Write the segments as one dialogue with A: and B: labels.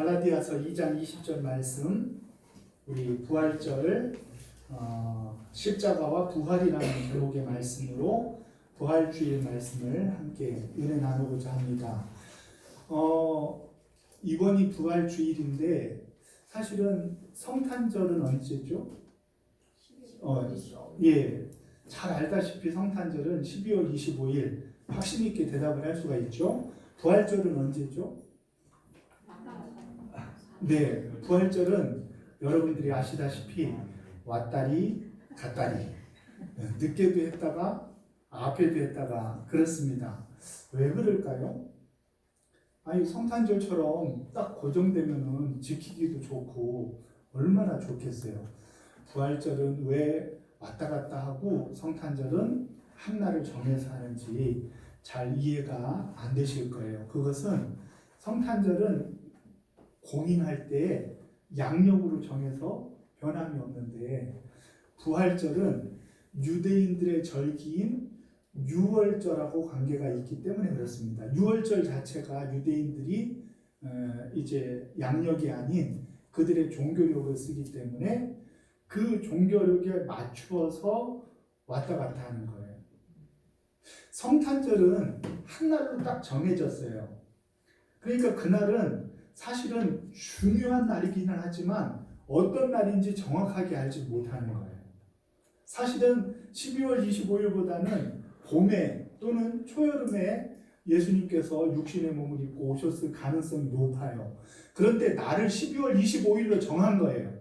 A: 갈라디아서 2장 20절 말씀, 우리 부활절 십자가와 부활이라는 제목의 말씀으로 부활주일 말씀을 함께 은혜 나누고자 합니다. 이번이 부활주일인데 사실은 성탄절은 언제죠? 예, 잘 알다시피 성탄절은 12월 25일 확신 있게 대답을 할 수가 있죠. 부활절은 언제죠? 네, 부활절은 여러분들이 아시다시피 왔다리 갔다리, 늦게도 했다가 앞에도 했다가 그렇습니다. 왜 그럴까요? 아니, 성탄절처럼 딱 고정되면은 지키기도 좋고 얼마나 좋겠어요. 부활절은 왜 왔다 갔다 하고 성탄절은 한 날을 정해서 하는지 잘 이해가 안 되실 거예요. 그것은 성탄절은 공인할 때 양력으로 정해서 변함이 없는데, 부활절은 유대인들의 절기인 유월절하고 관계가 있기 때문에 그렇습니다. 유월절 자체가 유대인들이 이제 양력이 아닌 그들의 종교력을 쓰기 때문에 그 종교력에 맞추어서 왔다 갔다 하는 거예요. 성탄절은 한 날로 딱 정해졌어요. 그러니까 그날은 사실은 중요한 날이기는 하지만 어떤 날인지 정확하게 알지 못하는 거예요. 사실은 12월 25일보다는 봄에 또는 초여름에 예수님께서 육신의 몸을 입고 오셨을 가능성이 높아요. 그런데 날을 12월 25일로 정한 거예요.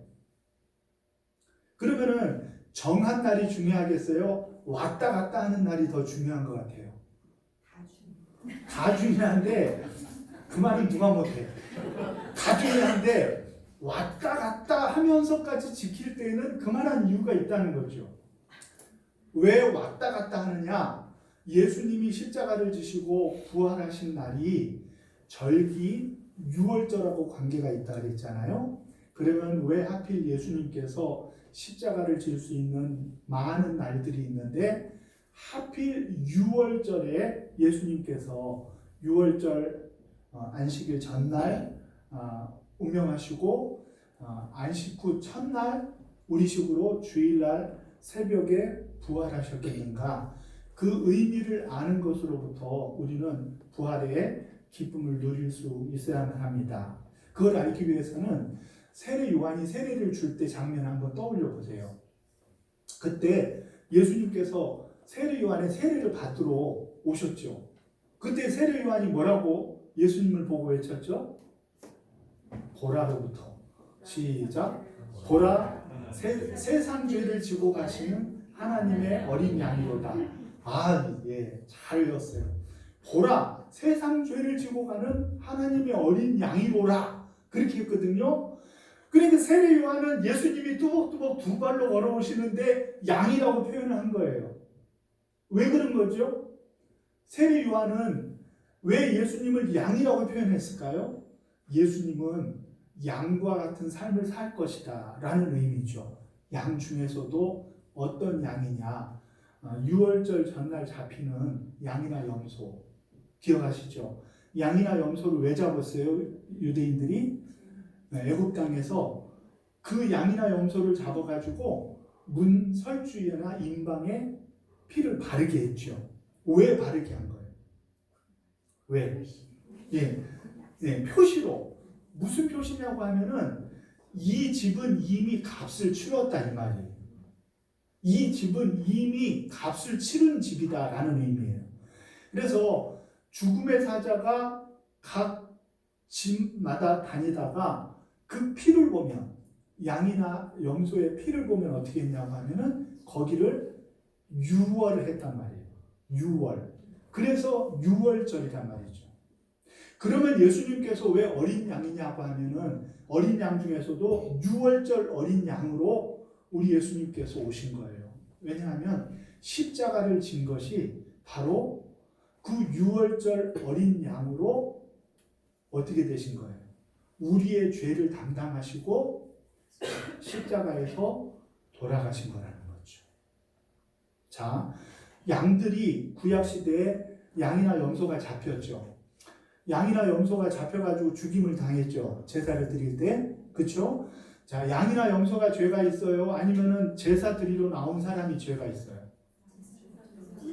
A: 그러면은 정한 날이 중요하겠어요? 왔다 갔다 하는 날이 더 중요한 것 같아요. 다 중요한데 그 말은 누가 못해. 다 중요한데 왔다 갔다 하면서까지 지킬 때에는 그만한 이유가 있다는 거죠. 왜 왔다 갔다 하느냐? 예수님이 십자가를 지시고 부활하신 날이 절기 유월절하고 관계가 있다 그랬잖아요. 그러면 왜 하필 예수님께서 십자가를 질 수 있는 많은 날들이 있는데 하필 유월절에 예수님께서 유월절 안식일 전날 운명하시고 안식 후 첫날 우리식으로 주일날 새벽에 부활하셨겠는가? 그 의미를 아는 것으로부터 우리는 부활의 기쁨을 누릴 수 있어야만 합니다. 그걸 알기 위해서는 세례 요한이 세례를 줄 때 장면 한번 떠올려 보세요. 그때 예수님께서 세례 요한의 세례를 받으러 오셨죠. 그때 세례 요한이 뭐라고 예수님을 보고 외쳤죠? 보라로부터. 시작. 보라, 세상 죄를 지고 가시는 하나님의 어린 양이로다. 예, 잘 읽었어요. 보라, 세상 죄를 지고 가는 하나님의 어린 양이로라. 그렇게 했거든요. 그러니까 세례 요한은 예수님이 뚜벅뚜벅 두 발로 걸어오시는데 양이라고 표현을 한 거예요. 왜 그런 거죠? 세례 요한은 왜 예수님을 양이라고 표현했을까요? 예수님은 양과 같은 삶을 살 것이다 라는 의미죠. 양 중에서도 어떤 양이냐? 유월절 전날 잡히는 양이나 염소 기억하시죠? 양이나 염소를 왜 잡았어요? 유대인들이 애굽 땅에서 그 양이나 염소를 잡아가지고 문 설주에나 임방에 피를 바르게 했죠. 왜 바르게 한 거예요? 왜? 표시로. 무슨 표시냐고 하면은 이 집은 이미 값을 치렀다 이 말이에요. 이 집은 이미 값을 치른 집이다라는 의미예요. 그래서 죽음의 사자가 각 집마다 다니다가 그 피를 보면, 양이나 염소의 피를 보면 어떻게 했냐고 하면은 거기를 유월을 했단 말이에요. 유월. 그래서 유월절이란 말이죠. 그러면 예수님께서 왜 어린 양이냐고 하면은 어린 양 중에서도 유월절 어린 양으로 우리 예수님께서 오신 거예요. 왜냐하면 십자가를 진 것이 바로 그 유월절 어린 양으로 어떻게 되신 거예요? 우리의 죄를 담당하시고 십자가에서 돌아가신 거라는 거죠. 자, 양들이 구약시대에 양이나 염소가 잡혔죠. 양이나 염소가 잡혀가지고 죽임을 당했죠. 제사를 드릴 때. 그쵸? 자, 양이나 염소가 죄가 있어요? 아니면은 제사 드리러 나온 사람이 죄가 있어요?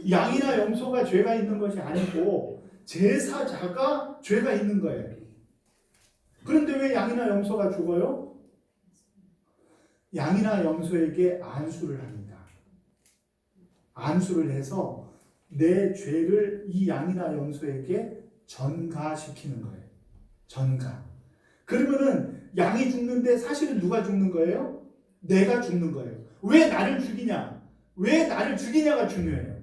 A: 양이나 염소가 죄가 있는 것이 아니고 제사자가 죄가 있는 거예요. 그런데 왜 양이나 염소가 죽어요? 양이나 염소에게 안수를 합니다. 안수를 해서 내 죄를 이 양이나 염소에게 전가시키는 거예요. 전가. 그러면은 양이 죽는데 사실은 누가 죽는 거예요? 내가 죽는 거예요. 왜 나를 죽이냐? 왜 나를 죽이냐가 중요해요.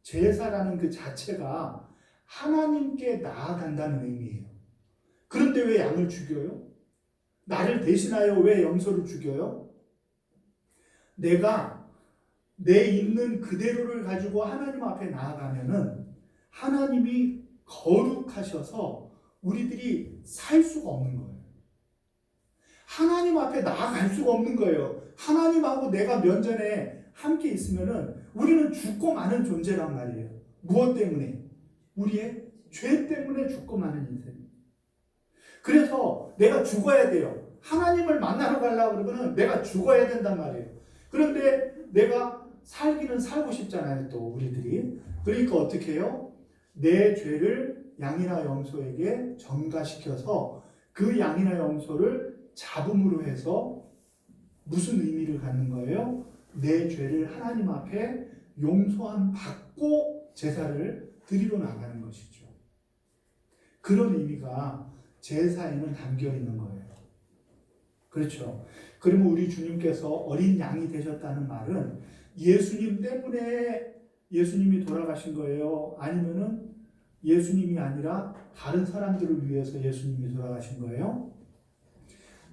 A: 제사라는 그 자체가 하나님께 나아간다는 의미예요. 그런데 왜 양을 죽여요? 나를 대신하여 왜 염소를 죽여요? 내가 내 있는 그대로를 가지고 하나님 앞에 나아가면은 하나님이 거룩하셔서 우리들이 살 수가 없는 거예요. 하나님 앞에 나아갈 수가 없는 거예요. 하나님하고 내가 면전에 함께 있으면은 우리는 죽고 마는 존재란 말이에요. 무엇 때문에? 우리의 죄 때문에 죽고 마는 인생. 그래서 내가 죽어야 돼요. 하나님을 만나러 가려고 그러면 내가 죽어야 된단 말이에요. 그런데 내가 살기는 살고 싶잖아요, 또 우리들이. 그러니까 어떻게 해요? 내 죄를 양이나 염소에게 전가시켜서 그 양이나 염소를 잡음으로 해서 무슨 의미를 갖는 거예요? 내 죄를 하나님 앞에 용서함 받고 제사를 드리러 나가는 것이죠. 그런 의미가 제사에는 담겨 있는 거예요. 그렇죠. 그러면 우리 주님께서 어린 양이 되셨다는 말은 예수님 때문에 예수님이 돌아가신 거예요? 아니면은 예수님이 아니라 다른 사람들을 위해서 예수님이 돌아가신 거예요?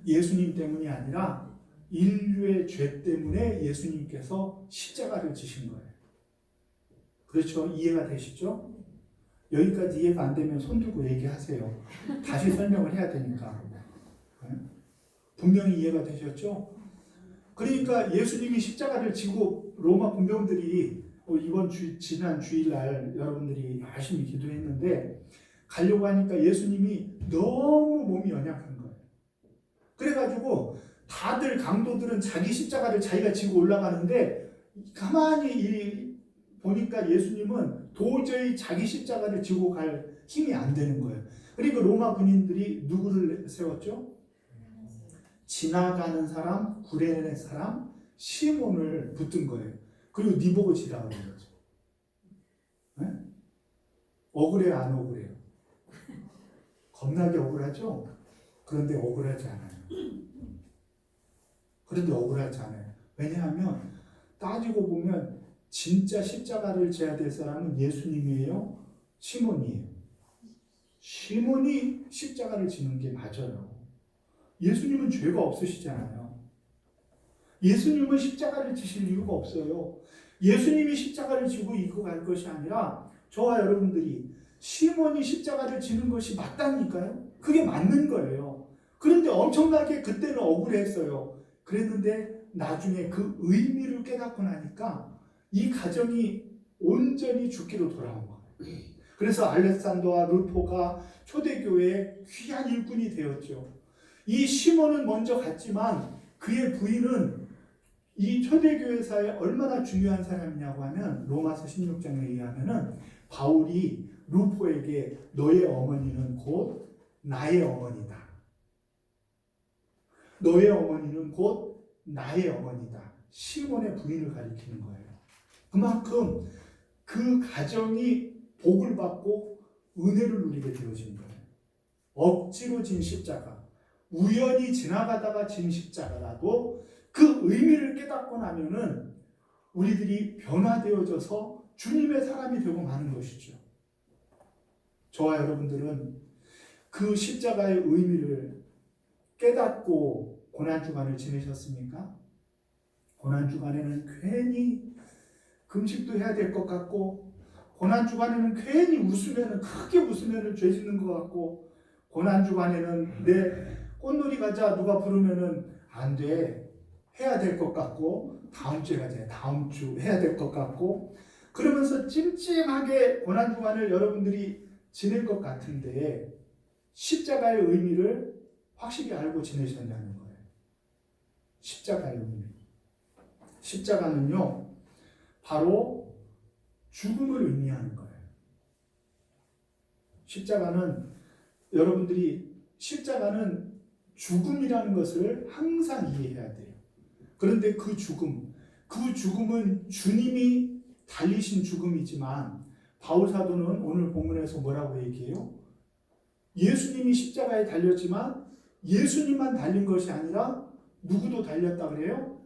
A: 예수님 때문이 아니라 인류의 죄 때문에 예수님께서 십자가를 지신 거예요. 그렇죠? 이해가 되시죠? 여기까지 이해가 안 되면 손 들고 얘기하세요. 다시 설명을 해야 되니까. 분명히 이해가 되셨죠? 그러니까 예수님이 십자가를 지고 로마 군병들이 지난 주일날 여러분들이 열심히 기도했는데 가려고 하니까 예수님이 너무 몸이 연약한 거예요. 그래가지고 다들 강도들은 자기 십자가를 자기가 지고 올라가는데 가만히 보니까 예수님은 도저히 자기 십자가를 지고 갈 힘이 안 되는 거예요. 그리고 로마 군인들이 누구를 세웠죠? 지나가는 사람, 구레네 사람, 시몬을 붙든 거예요. 그리고 네 보고 지라고 그런 거죠. 네? 억울해요, 안 억울해요? 겁나게 억울하죠? 그런데 억울하지 않아요. 그런데 억울하지 않아요. 왜냐하면 따지고 보면 진짜 십자가를 져야 될 사람은 예수님이에요? 시몬이에요? 시몬이 십자가를 지는 게 맞아요. 예수님은 죄가 없으시잖아요. 예수님은 십자가를 지실 이유가 없어요. 예수님이 십자가를 지고 이고 갈 것이 아니라 저와 여러분들이 시몬이 십자가를 지는 것이 맞다니까요. 그게 맞는 거예요. 그런데 엄청나게 그때는 억울했어요. 그랬는데 나중에 그 의미를 깨닫고 나니까 이 가정이 온전히 죽기로 돌아온 거예요. 그래서 알렉산더와 루포가 초대교회의 귀한 일꾼이 되었죠. 이 시몬은 먼저 갔지만 그의 부인은 이 초대교회사에 얼마나 중요한 사람이냐고 하면 로마서 16장에 의하면은 바울이 루포에게 너의 어머니는 곧 나의 어머니다. 너의 어머니는 곧 나의 어머니다. 시몬의 부인을 가리키는 거예요. 그만큼 그 가정이 복을 받고 은혜를 누리게 되어진 거예요. 억지로 진 십자가, 우연히 지나가다가 진 십자가라도 그 의미를 깨닫고 나면은 우리들이 변화되어져서 주님의 사람이 되고 마는 것이죠. 저와 여러분들은 그 십자가의 의미를 깨닫고 고난주간을 지내셨습니까? 고난주간에는 괜히 금식도 해야 될 것 같고, 고난주간에는 괜히 크게 웃으면 죄 짓는 것 같고, 고난주간에는 내 꽃놀이 가자 누가 부르면은 안 돼. 해야 될 것 같고, 다음 주에 가자. 다음 주 해야 될 것 같고, 그러면서 찜찜하게 고난주간을 여러분들이 지낼 것 같은데 십자가의 의미를 확실히 알고 지내셨냐는 거예요. 십자가의 의미. 십자가는요, 바로 죽음을 의미하는 거예요. 십자가는 십자가는 죽음이라는 것을 항상 이해해야 돼요. 그런데 그 죽음은 주님이 달리신 죽음이지만 바울 사도는 오늘 본문에서 뭐라고 얘기해요? 예수님이 십자가에 달렸지만 예수님만 달린 것이 아니라 누구도 달렸다 그래요?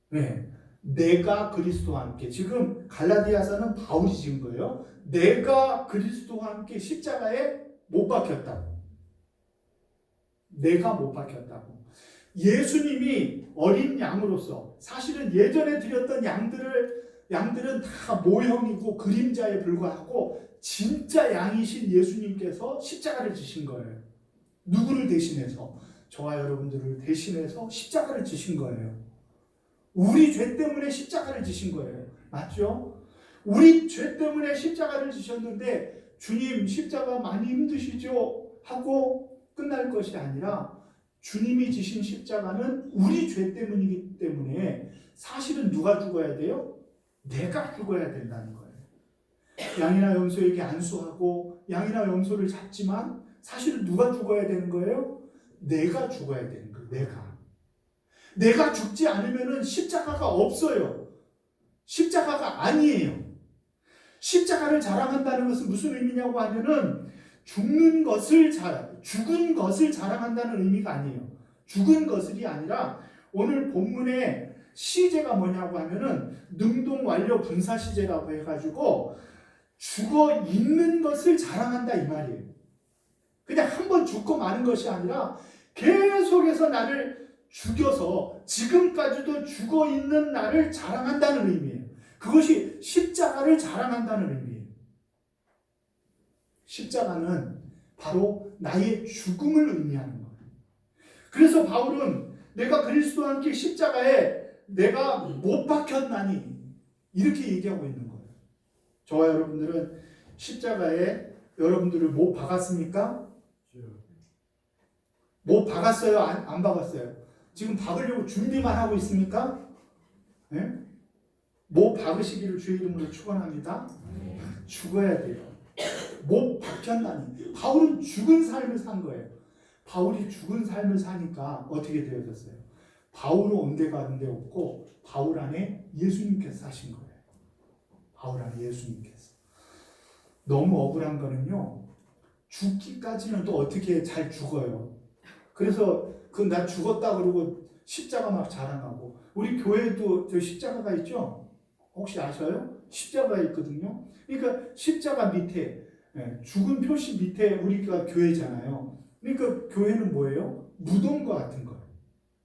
A: 네, 내가 그리스도와 함께. 지금 갈라디아서는 바울이 지은 거예요. 내가 그리스도와 함께 십자가에 못 박혔다고. 내가 못 박혔다고. 예수님이 어린 양으로서, 사실은 예전에 드렸던 양들은 다 모형이고 그림자에 불과하고 진짜 양이신 예수님께서 십자가를 지신 거예요. 누구를 대신해서? 저와 여러분들을 대신해서 십자가를 지신 거예요. 우리 죄 때문에 십자가를 지신 거예요. 맞죠? 우리 죄 때문에 십자가를 지셨는데 주님 십자가 많이 힘드시죠? 하고 끝날 것이 아니라 주님이 지신 십자가는 우리 죄 때문이기 때문에 사실은 누가 죽어야 돼요? 내가 죽어야 된다는 거예요. 양이나 염소에게 안수하고 양이나 염소를 잡지만 사실은 누가 죽어야 되는 거예요? 내가 죽어야 되는 거예요. 내가 죽지 않으면 십자가가 없어요. 십자가가 아니에요. 십자가를 자랑한다는 것은 무슨 의미냐고 하면은 죽은 것을 자랑한다는 의미가 아니에요. 죽은 것이 아니라 오늘 본문의 시제가 뭐냐고 하면은 능동 완료 분사 시제라고 해가지고 죽어 있는 것을 자랑한다 이 말이에요. 그냥 한번 죽고 마는 것이 아니라 계속해서 나를 죽여서 지금까지도 죽어 있는 나를 자랑한다는 의미예요. 그것이 십자가를 자랑한다는 의미예요. 십자가는 바로 나의 죽음을 의미하는 거예요. 그래서 바울은 내가 그리스도와 함께 십자가에 내가 못 박혔나니 이렇게 얘기하고 있는 거예요. 저와 여러분들은 십자가에 여러분들을 못 박았습니까? 못 박았어요? 안 박았어요? 지금 박으려고 준비만 하고 있습니까? 네? 못 박으시기를 주의 이름으로 축원합니다. 죽어야 돼요. 못 박혔나니. 바울은 죽은 삶을 산 거예요. 바울이 죽은 삶을 사니까 어떻게 되어졌어요? 바울은 온데가 온데 없고 바울 안에 예수님께서 사신 거예요. 바울 안에 예수님께서. 너무 억울한 거는요, 죽기까지는 또 어떻게 잘 죽어요. 그래서 나 죽었다 그러고 십자가 막 자랑하고. 우리 교회도 저 십자가가 있죠? 혹시 아셔요? 십자가가 있거든요. 그러니까 십자가 밑에, 죽은 표시 밑에 우리가 교회잖아요. 그러니까 교회는 뭐예요? 무덤과 같은 거예요.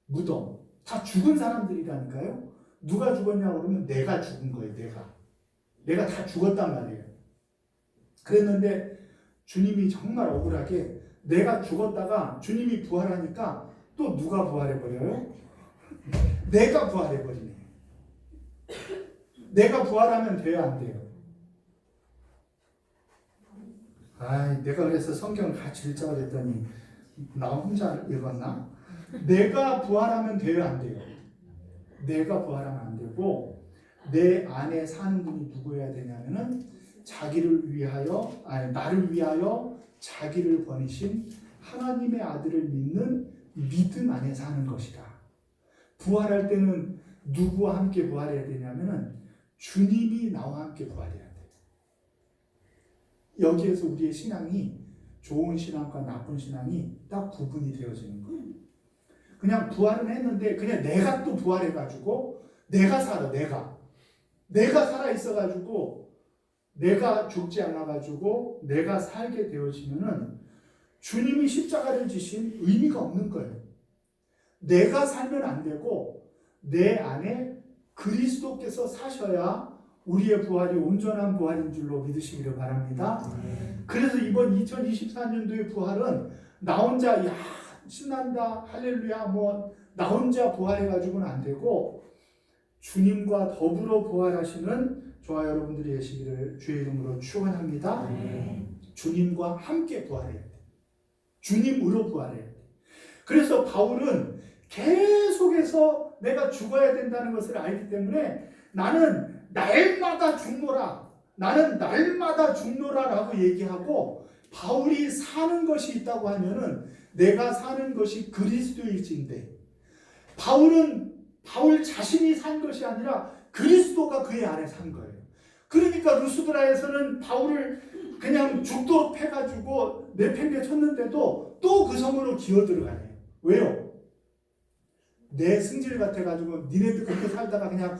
A: 무덤. 다 죽은 사람들이라니까요. 누가 죽었냐고 그러면 내가 죽은 거예요. 내가 다 죽었단 말이에요. 그랬는데 주님이 정말 억울하게 내가 죽었다가 주님이 부활하니까 또 누가 부활해버려요? 내가 부활해버리네. 내가 부활하면 돼요, 안 돼요? 내가 그래서 성경을 같이 읽자고 했더니 나 혼자 읽었나? 내가 부활하면 돼요, 안 돼요? 내가 부활하면 안 되고 내 안에 사는 분이 누구여야 되냐면은 나를 위하여 자기를 버리신 하나님의 아들을 믿는 믿음 안에 사는 것이다. 부활할 때는 누구와 함께 부활해야 되냐면은 주님이 나와 함께 부활해야 돼. 여기에서 우리의 신앙이 좋은 신앙과 나쁜 신앙이 딱 구분이 되어지는 거예요. 그냥 부활은 했는데 그냥 내가 또 부활해가지고 내가 살아. 내가 살아있어가지고 내가 죽지 않아가지고 내가 살게 되어지면은 주님이 십자가를 지신 의미가 없는 거예요. 내가 살면 안 되고 내 안에 그리스도께서 사셔야 우리의 부활이 온전한 부활인 줄로 믿으시기를 바랍니다. 그래서 이번 2024년도의 부활은 나 혼자 신난다 할렐루야 나 혼자 부활해가지고는 안 되고 주님과 더불어 부활하시는 저와 여러분들이 되시기를 주의 이름으로 축원합니다. 주님과 함께 부활해야 돼. 주님으로 부활해야 돼. 그래서 바울은 계속해서 내가 죽어야 된다는 것을 알기 때문에 나는 날마다 죽노라. 나는 날마다 죽노라라고 얘기하고, 바울이 사는 것이 있다고 하면은 내가 사는 것이 그리스도일진데, 바울 자신이 산 것이 아니라 그리스도가 그의 안에 산 거예요. 그러니까 루스드라에서는 바울을 그냥 죽도록 패가지고 내팽개쳤는데도 또 그 성으로 기어 들어가네요. 왜요? 내 승질 같아가지고 니네들 그렇게 살다가 그냥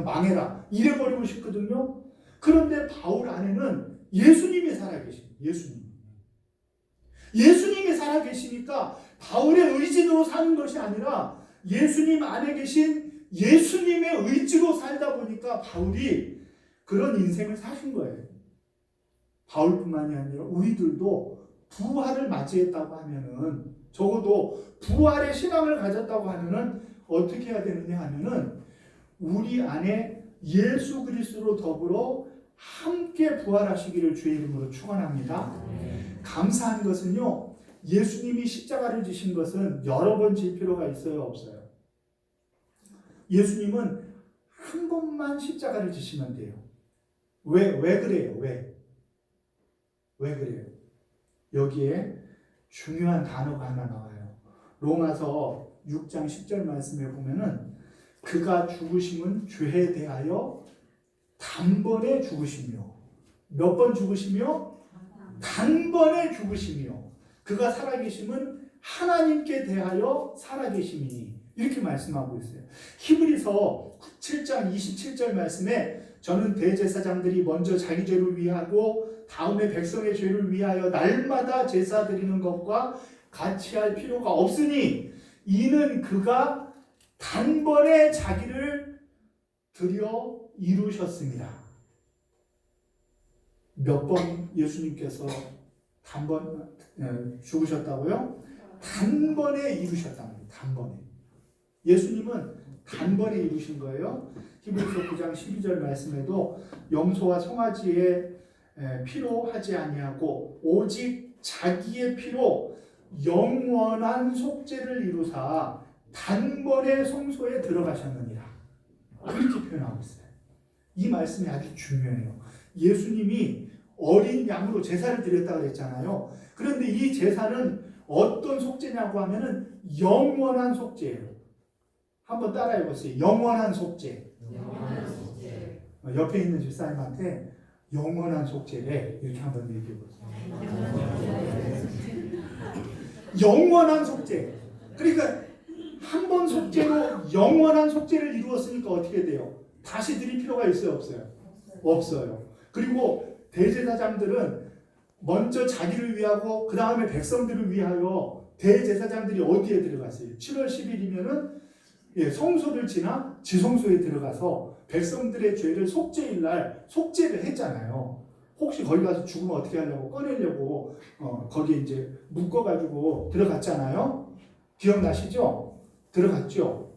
A: 망해라 이래버리고 싶거든요. 그런데 바울 안에는 예수님이 살아계십니다. 예수님이 살아계시니까 바울의 의지로 사는 것이 아니라 예수님 안에 계신 예수님의 의지로 살다 보니까 바울이 그런 인생을 사신 거예요. 바울뿐만이 아니라 우리들도 부활을 맞이했다고 하면은, 적어도 부활의 신앙을 가졌다고 하면은 어떻게 해야 되느냐 하면은 우리 안에 예수 그리스도로 더불어 함께 부활하시기를 주의 이름으로 축원합니다. 감사한 것은요, 예수님이 십자가를 지신 것은 여러 번 질 필요가 있어요, 없어요? 예수님은 한 번만 십자가를 지시면 돼요. 왜 그래요? 왜 그래요? 여기에 중요한 단어가 하나 나와요. 로마서 6장 10절 말씀에 보면은 그가 죽으심은 죄에 대하여 단번에 죽으시며, 몇 번 죽으시며? 단번에 죽으시며, 그가 살아계심은 하나님께 대하여 살아계심이니, 이렇게 말씀하고 있어요. 히브리서 7장 27절 말씀에 저는 대제사장들이 먼저 자기 죄를 위하고 다음에 백성의 죄를 위하여 날마다 제사 드리는 것과 같이 할 필요가 없으니 이는 그가 단번에 자기를 드려 이루셨습니다. 몇 번 예수님께서 단번 죽으셨다고요? 단번에 이루셨답니다. 단번에. 예수님은 단번에 이루신 거예요. 히브리서 9장 12절 말씀에도 염소와 송아지의 피로 하지 아니하고 오직 자기의 피로 영원한 속죄를 이루사 단번에 성소에 들어가셨느니라, 그렇게 표현하고 있어요. 이 말씀이 아주 중요해요. 예수님이 어린 양으로 제사를 드렸다고 그랬잖아요. 그런데 이 제사는 어떤 속죄냐고 하면은 영원한 속죄예요. 한번 따라해 보세요. 영원한 속죄. 옆에 있는 집사님한테 영원한 속죄래, 이렇게 한번 얘기해 보세요. 영원한 속죄. 그러니까 한 번 속죄로 영원한 속죄를 이루었으니까 어떻게 돼요? 다시 드릴 필요가 있어요, 없어요? 없어요. 그리고 대제사장들은 먼저 자기를 위하고 그 다음에 백성들을 위하여 대제사장들이 어디에 들어갔어요? 7월 10일이면은 성소를 지나 지성소에 들어가서 백성들의 죄를 속죄일날 속죄를 했잖아요. 혹시 거기 가서 죽으면 어떻게 하려고 꺼내려고 거기에 이제 묶어가지고 들어갔잖아요. 기억나시죠? 들어갔죠.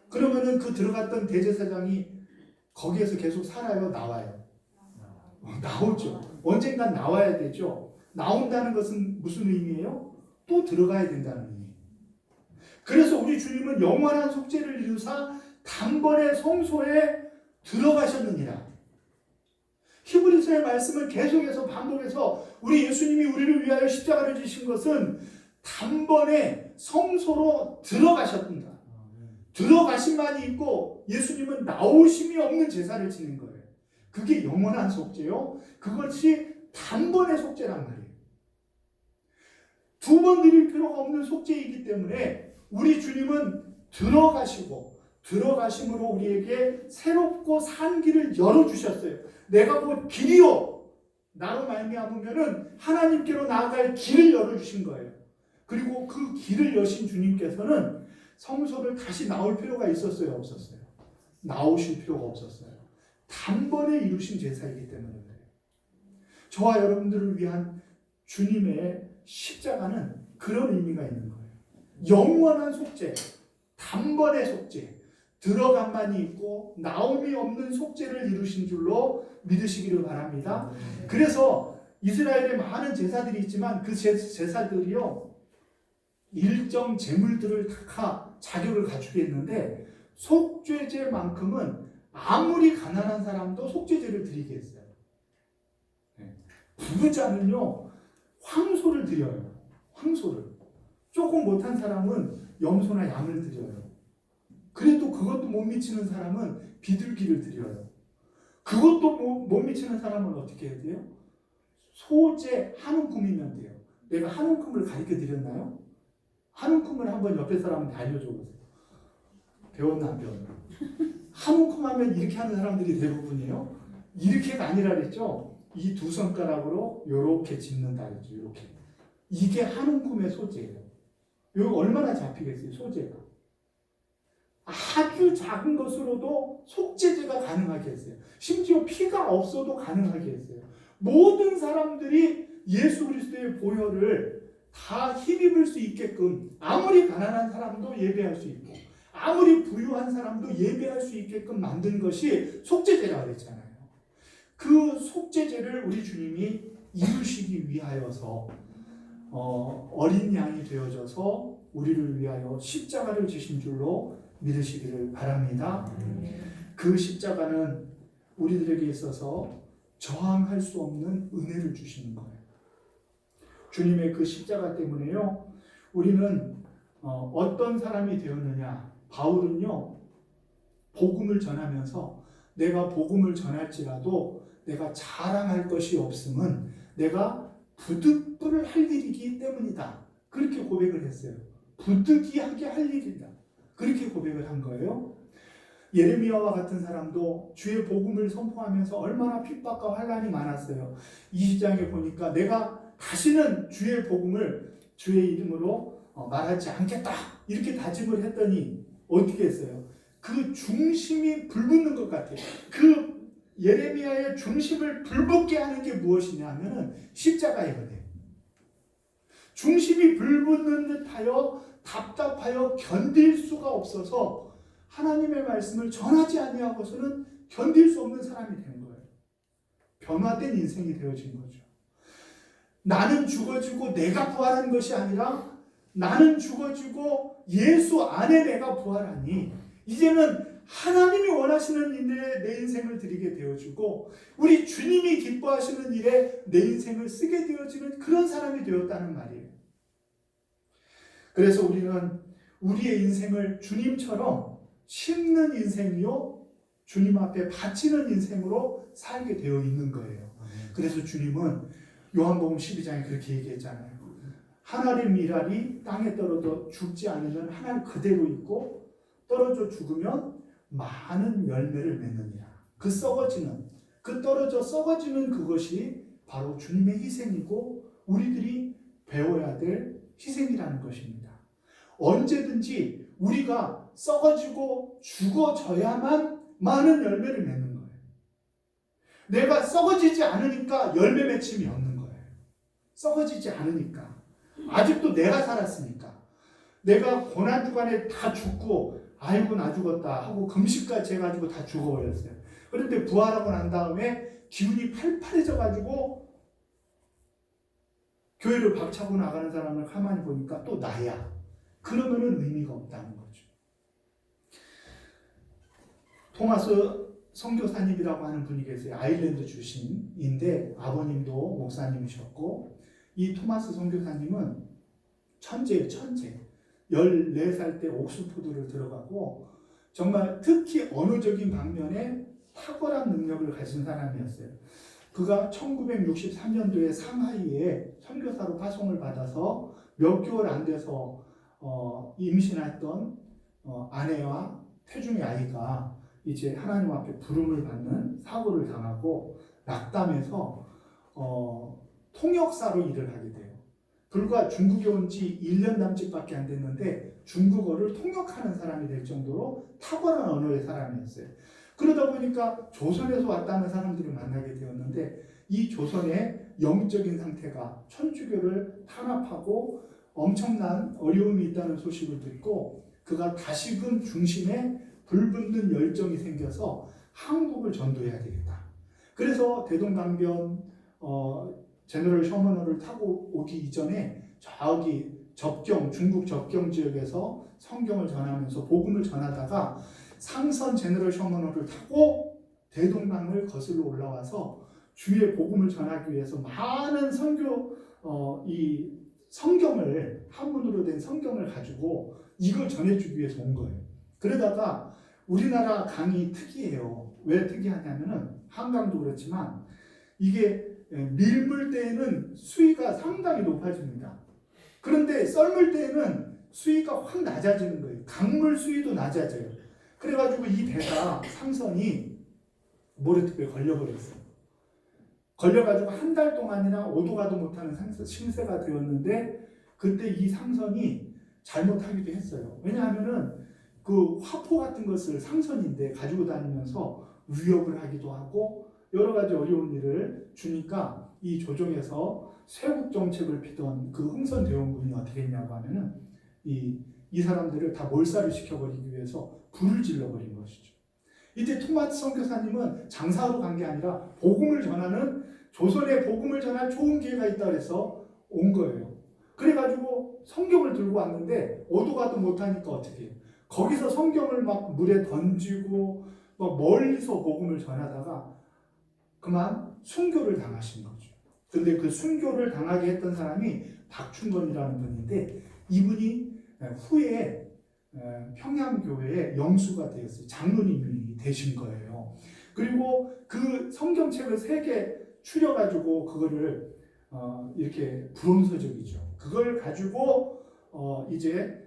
A: 그러면은 그 들어갔던 대제사장이 거기에서 계속 살아요, 나와요? 나오죠. 언젠간 나와야 되죠. 나온다는 것은 무슨 의미예요? 또 들어가야 된다는 의미. 그래서 우리 주님은 영원한 속죄를 이루사 단번에 성소에 들어가셨느니라. 히브리서의 말씀을 계속해서 반복해서 우리 예수님이 우리를 위하여 십자가를 지신 것은 단번에 성소로 들어가셨다. 들어가심만이 있고 예수님은 나오심이 없는 제사를 지는 거예요. 그게 영원한 속죄요. 그것이 단번의 속죄란 말이에요. 두 번 드릴 필요가 없는 속죄이기 때문에 우리 주님은 들어가심으로 우리에게 새롭고 산 길을 열어주셨어요. 내가 곧 길이요, 나로 말미암으면은 하나님께로 나아갈 길을 열어주신 거예요. 그리고 그 길을 여신 주님께서는 성소를 다시 나올 필요가 있었어요, 없었어요? 나오실 필요가 없었어요. 단번에 이루신 제사이기 때문에 그래요. 저와 여러분들을 위한 주님의 십자가는 그런 의미가 있는 거예요. 영원한 속죄, 단번의 속죄, 들어간만이 있고 나옴이 없는 속죄를 이루신 줄로 믿으시기를 바랍니다. 그래서 이스라엘에 많은 제사들이 있지만 그 제사들이요 일정 제물들을 다 자격을 갖추게 했는데 속죄제만큼은 아무리 가난한 사람도 속죄제를 드리게 했어요. 부자는요 황소를 드려요. 황소를. 조금 못한 사람은 염소나 양을 드려요. 그래도 그것도 못 미치는 사람은 비둘기를 드려요. 그것도 못 미치는 사람은 어떻게 해야 돼요? 소재 한 움큼이면 돼요. 내가 한 움큼을 가르쳐 드렸나요? 한 움큼을 한번 옆에 사람한테 알려줘 보세요. 배웠나 안 배웠나? 한 움큼 하면 이렇게 하는 사람들이 대부분이에요. 이렇게가 아니라 그랬죠? 이 두 손가락으로 이렇게 짚는다 그랬죠. 이렇게. 이게 한 움큼의 소재예요. 이거 얼마나 잡히겠어요, 소재가. 아주 작은 것으로도 속죄제가 가능하게 했어요. 심지어 피가 없어도 가능하게 했어요. 모든 사람들이 예수 그리스도의 보혈을 다 힘입을 수 있게끔 아무리 가난한 사람도 예배할 수 있고 아무리 부유한 사람도 예배할 수 있게끔 만든 것이 속죄제라고 그랬잖아요. 그 속죄제를 우리 주님이 이루시기 위하여서 어린 양이 되어져서 우리를 위하여 십자가를 지신 줄로 믿으시기를 바랍니다. 그 십자가는 우리들에게 있어서 저항할 수 없는 은혜를 주시는 거예요. 주님의 그 십자가 때문에요. 우리는 어떤 사람이 되었느냐. 바울은요. 복음을 전하면서 내가 복음을 전할지라도 내가 자랑할 것이 없음은 내가 부득불을 할 일이기 때문이다. 그렇게 고백을 했어요. 부득이하게 할 일이다. 그렇게 고백을 한 거예요. 예레미야와 같은 사람도 주의 복음을 선포하면서 얼마나 핍박과 환난이 많았어요. 20장에 보니까 내가 다시는 주의 복음을 주의 이름으로 말하지 않겠다. 이렇게 다짐을 했더니 어떻게 했어요? 그 중심이 불붙는 것 같아요. 그 예레미야의 중심을 불붙게 하는 게 무엇이냐 하면은 십자가의 은혜. 중심이 불붙는 듯하여 답답하여 견딜 수가 없어서 하나님의 말씀을 전하지 아니하고서는 견딜 수 없는 사람이 된 거예요. 변화된 인생이 되어진 거죠. 나는 죽어지고 내가 부활한 것이 아니라 나는 죽어지고 예수 안에 내가 부활하니 이제는 하나님이 원하시는 일에 내 인생을 드리게 되어주고 우리 주님이 기뻐하시는 일에 내 인생을 쓰게 되어지는 그런 사람이 되었다는 말이에요. 그래서 우리는 우리의 인생을 주님처럼 심는 인생이요 주님 앞에 바치는 인생으로 살게 되어 있는 거예요. 그래서 주님은 요한복음 12장에 그렇게 얘기했잖아요. 한 알의 밀알이 땅에 떨어져 죽지 않으면 한 알 그대로 있고 떨어져 죽으면 많은 열매를 맺느니라. 그 떨어져 썩어지는 그것이 바로 주님의 희생이고 우리들이 배워야 될 희생이라는 것입니다. 언제든지 우리가 썩어지고 죽어져야만 많은 열매를 맺는 거예요. 내가 썩어지지 않으니까 열매 맺힘이 없는 거예요. 썩어지지 않으니까. 아직도 내가 살았으니까. 내가 고난주간에 다 죽고 아이고 나 죽었다 하고 금식까지 해가지고 다 죽어버렸어요. 그런데 부활하고 난 다음에 기운이 팔팔해져가지고 교회를 박차고 나가는 사람을 가만히 보니까 또 나야. 그러면은 의미가 없다는 거죠. 토마스 선교사님이라고 하는 분이 계세요. 아일랜드 출신인데 아버님도 목사님이셨고 이 토마스 선교사님은 천재예요. 천재. 14살 때 옥스포드를 들어가고 정말 특히 언어적인 방면에 탁월한 능력을 가진 사람이었어요. 그가 1963년도에 상하이에 선교사로 파송을 받아서 몇 개월 안 돼서 임신했던 아내와 태중의 아이가 이제 하나님 앞에 부름을 받는 사고를 당하고 낙담해서 통역사로 일을 하게 돼요. 불과 중국에 온 지 1년 남짓밖에 안 됐는데 중국어를 통역하는 사람이 될 정도로 탁월한 언어의 사람이었어요. 그러다 보니까 조선에서 왔다는 사람들을 만나게 되었는데 이 조선의 영적인 상태가 천주교를 탄압하고 엄청난 어려움이 있다는 소식을 듣고 그가 다시금 중심에 불붙는 열정이 생겨서 한국을 전도해야 되겠다. 그래서 대동강변 제너럴 셔먼호를 타고 오기 이전에 저기 중국 접경 지역에서 성경을 전하면서 복음을 전하다가 상선 제너럴 셔먼호를 타고 대동강을 거슬러 올라와서 주의 복음을 전하기 위해서 많은 이 성경을, 한문으로 된 성경을 가지고 이걸 전해주기 위해서 온 거예요. 그러다가 우리나라 강이 특이해요. 왜 특이하냐면은 한강도 그렇지만 이게 밀물 때에는 수위가 상당히 높아집니다. 그런데 썰물 때에는 수위가 확 낮아지는 거예요. 강물 수위도 낮아져요. 그래가지고 이 배가, 상선이 모래특배에 걸려버렸어요. 걸려가지고 한 달 동안이나 오도 가도 못하는 신세가 되었는데, 그때 이 상선이 잘못하기도 했어요. 왜냐하면은 그 화포 같은 것을, 상선인데 가지고 다니면서 위협을 하기도 하고 여러 가지 어려운 일을 주니까 이 조정에서 쇄국 정책을 피던 그 흥선 대원군이 어떻게 했냐고 하면은 이 사람들을 다 몰살을 시켜버리기 위해서 불을 질러버린 것이죠. 이때 토마스 선교사님은 장사하러 간 게 아니라 복음을 전하는, 조선에 복음을 전할 좋은 기회가 있다 그래서 온 거예요. 그래가지고 성경을 들고 왔는데 오도 가도 못하니까 어떻게 해요? 거기서 성경을 막 물에 던지고 막 멀리서 복음을 전하다가 그만 순교를 당하신 거죠. 근데 그 순교를 당하게 했던 사람이 박충건이라는 분인데, 이분이 후에 평양교회의 영수가 되었어요. 장로님이 되신 거예요. 그리고 그 성경책을 3개 추려가지고 그거를 이렇게 불온서적이죠. 그걸 가지고 이제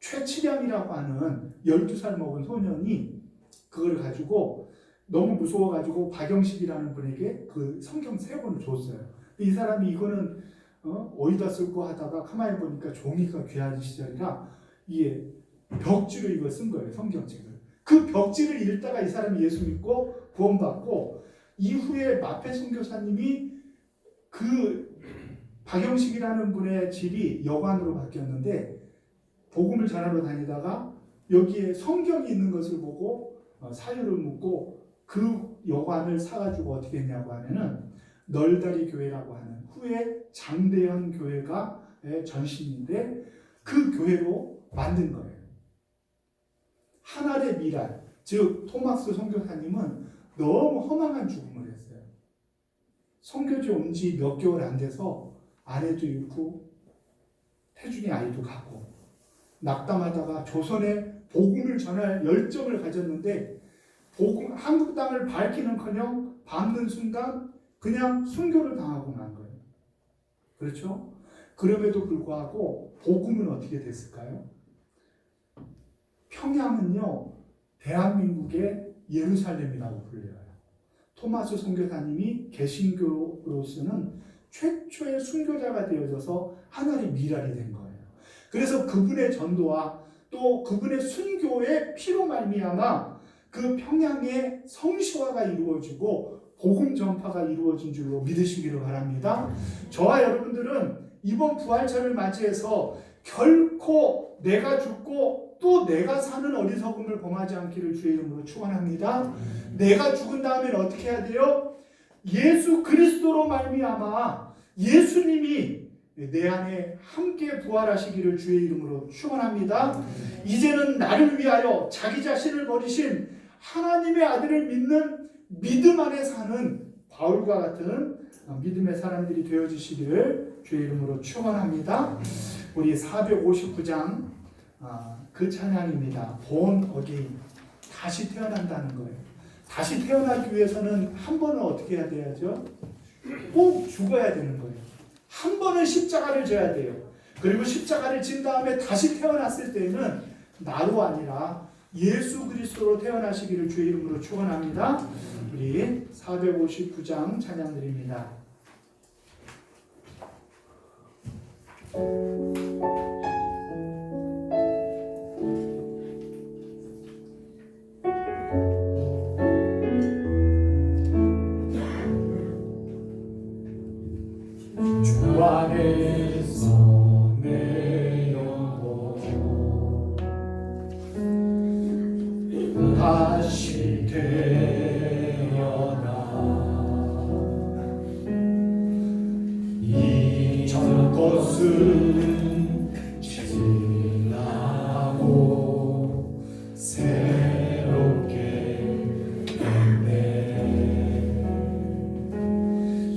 A: 최치량이라고 하는 12살 먹은 소년이 그걸 가지고 너무 무서워가지고 박영식이라는 분에게 그 성경 3권을 줬어요. 이 사람이 이거는 어디다 쓸고 하다가 가만히 보니까 종이가 귀한 시절이라 이게 벽지로 이걸 쓴 거예요, 성경책을. 그 벽지를 읽다가 이 사람이 예수 믿고 구원받고, 이후에 마페 선교사님이 그 박영식이라는 분의 집이 여관으로 바뀌었는데, 복음을 전하러 다니다가 여기에 성경이 있는 것을 보고 사유를 묻고 그 여관을 사가지고 어떻게 했냐고 하면은 널다리 교회라고 하는, 후에 장대현 교회가 전신인데 그 교회로 만든 거예요. 하늘의 미랄, 즉 토마스 선교사님은 너무 허망한 죽음을 했어요. 선교지 온 지 몇 개월 안 돼서 아내도 잃고 태중의 아이도 갖고 낙담하다가 조선에 복음을 전할 열정을 가졌는데, 한국 땅을 밝히는커녕 밟는 순간 그냥 순교를 당하고 만 거예요. 그렇죠? 그럼에도 불구하고 복음은 어떻게 됐을까요? 평양은요, 대한민국의 예루살렘이라고 불려요. 토마스 선교사님이 개신교로서는 최초의 순교자가 되어져서 하나의 미랄이 된 거예요. 그래서 그분의 전도와 또 그분의 순교의 피로 말미암아 그 평양의 성시화가 이루어지고 복음 전파가 이루어진 줄로 믿으시기를 바랍니다. 저와 여러분들은 이번 부활절을 맞이해서 결코 내가 죽고 또 내가 사는 어리석음을 범하지 않기를 주의 이름으로 축원합니다. 내가 죽은 다음엔 어떻게 해야 돼요? 예수 그리스도로 말미암아 예수님이 내 안에 함께 부활하시기를 주의 이름으로 축원합니다. 이제는 나를 위하여 자기 자신을 버리신 하나님의 아들을 믿는 믿음 안에 사는 바울과 같은 믿음의 사람들이 되어주시기를 주의 이름으로 축원합니다. 우리 459장 그 찬양입니다. Born again, 다시 태어난다는 거예요. 다시 태어나기 위해서는 한 번은 어떻게 해야 돼야죠? 꼭 죽어야 되는 거예요. 한 번은 십자가를 져야 돼요. 그리고 십자가를 진 다음에 다시 태어났을 때는 나로 아니라 예수 그리스도로 태어나시기를 주의 이름으로 축원합니다. 우리 459장 찬양 드립니다. 주 안에서 내 영혼 지나고 새롭게 됐네.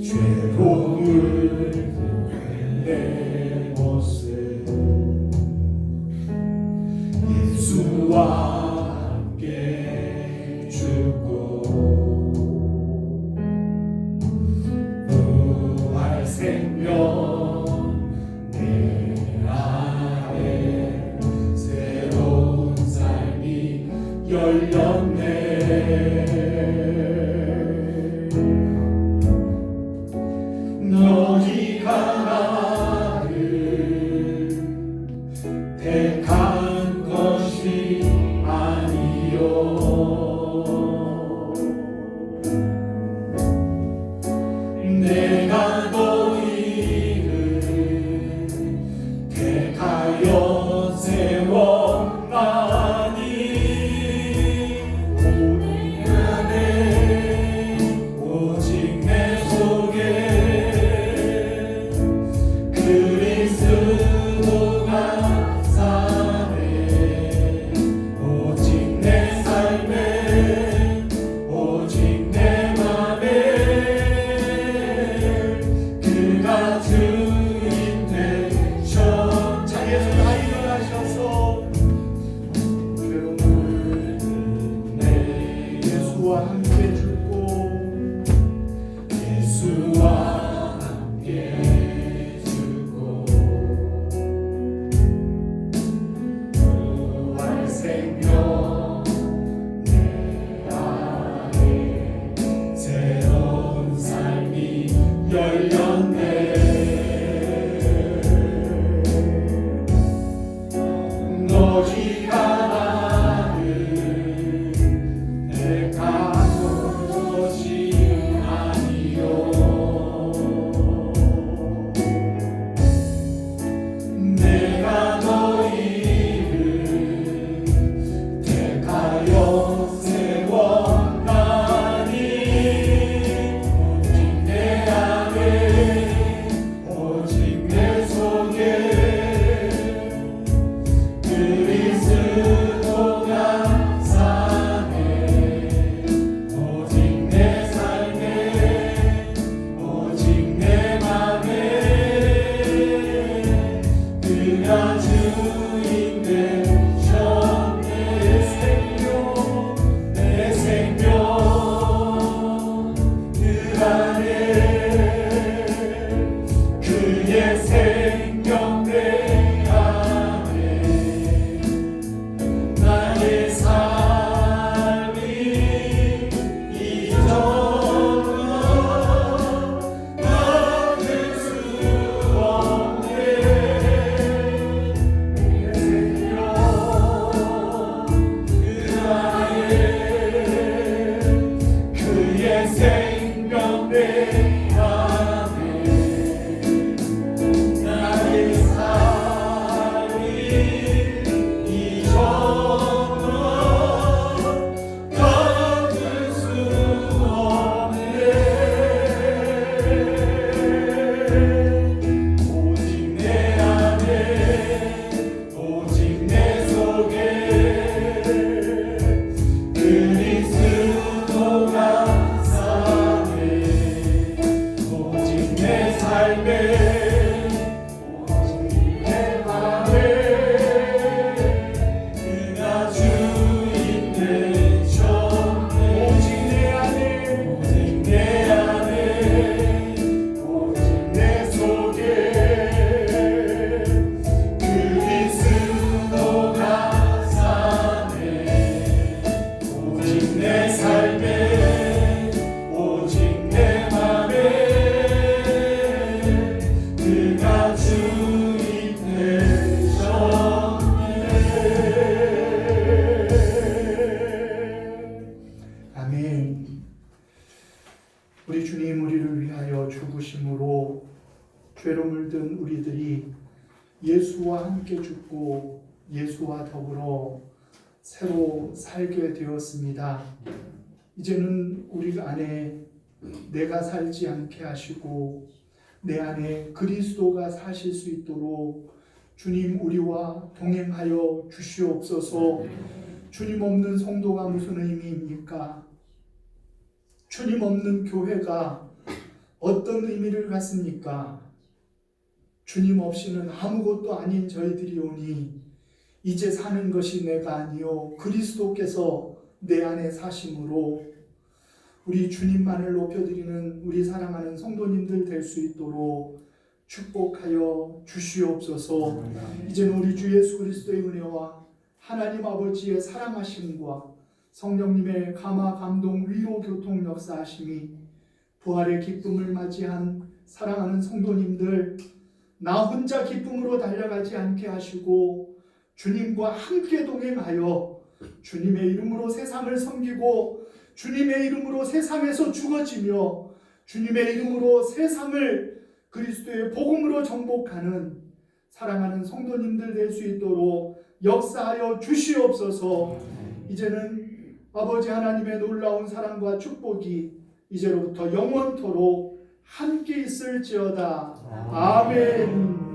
A: 죄로 물든 내 모습 예수와 함께 죽고 부활 생명 내 안에 새로운 삶이 열렸네. 너희가 나를 택한 것이 아니요 내가 너희를 택하여 세웠나니 우리 안에 오직 내 속에 그리스도가 사네. 오직 내 삶에 오직 내 맘에 그가 주인 되셔. 자리에서 다 일어나셔서 죄로 물든 내 예수와 함께 죽고 예수와 함께 부활 생명 내 안에 새로운 삶이 열렸네. 너희가 나를 택한 것이 아니요 내가 너희를 택하여 세웠나니 오직 내 안에 오직 내 속에 그리스도가 사네. 오직 내 삶에 오직 내 맘에 그가 주인 되셨네. 내 생명 그 안에 그의 생명 내 안에 나의 삶이 이전으로 바뀔 수 없네. 내 생명 그 안에 그의 생명 내 안에 나의 삶이 이전으로 바뀔 수 없네. 오직 내 안에 오직 내 속에 그리스도가 사네. 오직 내 삶에 오직 내 맘에 그가 주인 되셨네. 오직 내 안에 오직 내 안에 오직 내 속에 그리스도가 사네. 오직 내 삶에 오직 내 맘에 그가 주인 되셨네. 아멘. 우리 주님 우리를 위하여 죽으심으로 죄로 물든 우리들이 예수와 함께 죽고 예수와 더불어 새로 살게 되었습니다. 이제는 우리 안에 내가 살지 않게 하시고 내 안에 그리스도가 사실 수 있도록 주님 우리와 동행하여 주시옵소서. 주님 없는 성도가 무슨 의미입니까? 주님 없는 교회가 어떤 의미를 갖습니까? 주님 없이는 아무것도 아닌 저희들이 오니 이제 사는 것이 내가 아니요 그리스도께서 내 안에 사심으로 우리 주님만을 높여드리는 우리 사랑하는 성도님들 될 수 있도록 축복하여 주시옵소서. 이제는 우리 주 예수 그리스도의 은혜와 하나님 아버지의 사랑하심과 성령님의 감화 감동 위로 교통 역사하심이 부활의 기쁨을 맞이한 사랑하는 성도님들 나 혼자 기쁨으로 달려가지 않게 하시고 주님과 함께 동행하여 주님의 이름으로 세상을 섬기고 주님의 이름으로 세상에서 죽어지며 주님의 이름으로 세상을 그리스도의 복음으로 정복하는 사랑하는 성도님들 될 수 있도록 역사하여 주시옵소서. 이제는 아버지 하나님의 놀라운 사랑과 축복이 이제로부터 영원토록 함께 있을지어다. 아멘.